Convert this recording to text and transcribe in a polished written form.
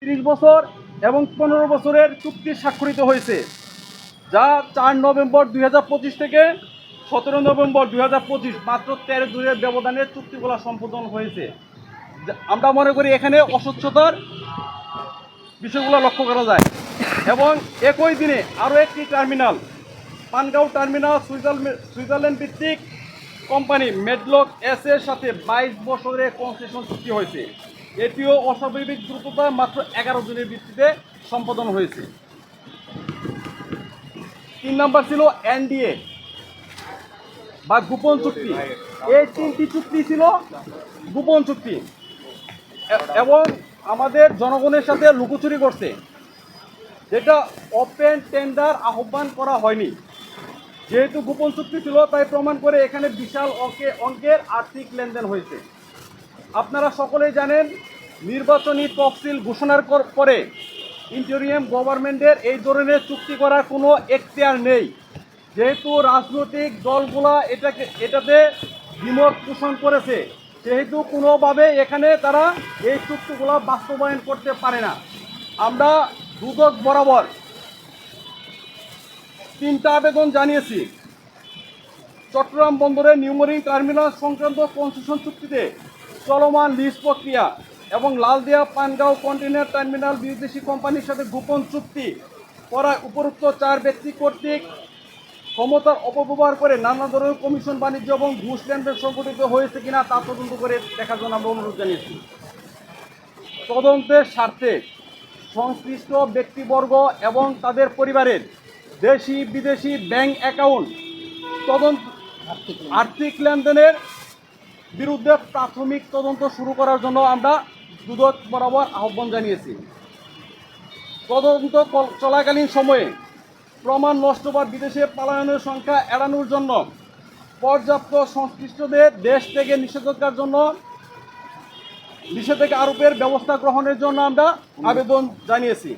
30 বছর এবং 15 বছরের চুক্তি স্বাক্ষরিত হয়েছে, যা 4 নভেম্বর 2025 থেকে 17 নভেম্বর 2025 মাত্র 13 দিনের ব্যবধানে চুক্তিগুলো সম্পাদন হয়েছে। আমরা মনে করি এখানে অস্বচ্ছতার বিষয়গুলো লক্ষ্য করা যায়। এবং একই দিনে আরও একটি টার্মিনাল, পানগাঁও টার্মিনাল, সুইজারল্যান্ড ভিত্তিক কোম্পানি মেডলক এস এর সাথে 22 বছরের কনসেশন চুক্তি হয়েছে। এটিও অস্বাভাবিক দ্রুততা মাত্র 11 দিনের ভিত্তিতে সম্পাদন হয়েছে। 3 নম্বর ছিল এনডিএ বা গোপন চুক্তি। এই 3টি চুক্তি ছিল গোপন চুক্তি এবং আমাদের জনগণের সাথে লুকোচুরি করছে, যেটা ওপেন টেন্ডার আহ্বান করা হয়নি। যেহেতু গোপন চুক্তি ছিল, তাই প্রমাণ করে এখানে বিশাল অঙ্কের আর্থিক লেনদেন হয়েছে। আপনারা সকলেই জানেন, নির্বাচনী তফসিল ঘোষণার পরে ইন্টেরিয়াম গভর্নমেন্টের এই ধরনের চুক্তি করার কোনো এখতিয়ার নেই। যেহেতু রাজনৈতিক দলগুলা এটাতে দ্বিমত পোষণ করেছে, সেহেতু কোনোভাবে এখানে তারা এই চুক্তিগুলো বাস্তবায়ন করতে পারে না। আমরা দুদক বরাবর 3টা আবেদন জানিয়েছি। চট্টগ্রাম বন্দরের নিউমেরিং টার্মিনাল সংক্রান্ত কনসেশন চুক্তিতে চলমান লিজ প্রক্রিয়া এবং লালদিয়া পানগাঁও কন্টেইনার টার্মিনাল বিদেশি কোম্পানির সাথে গোপন চুক্তি করায় উপরোক্ত 4 ব্যক্তি কর্তৃক ক্ষমতার অপব্যবহার করে নানা ধরনের কমিশন বাণিজ্য এবং ঘুষ লেনদেন সংঘটিত হয়েছে কিনা তা তদন্ত করে দেখার জন্য আমরা অনুরোধ জানিয়েছি। তদন্তের স্বার্থে সংশ্লিষ্ট ব্যক্তিবর্গ এবং তাদের পরিবারের দেশি বিদেশি ব্যাংক অ্যাকাউন্ট আর্থিক লেনদেনের বিরুদ্ধে প্রাথমিক তদন্ত শুরু করার জন্য আমরা দুদক বরাবর আহ্বান জানিয়েছি। তদন্ত চলাকালীন সময়ে প্রমাণ নষ্ট বা বিদেশে পলায়নের সংখ্যা এড়ানোর জন্য পর্যাপ্ত সংশ্লিষ্টদের দেশ থেকে নিষেধাজ্ঞা আরোপের ব্যবস্থা গ্রহণের জন্য আমরা আবেদন জানিয়েছি।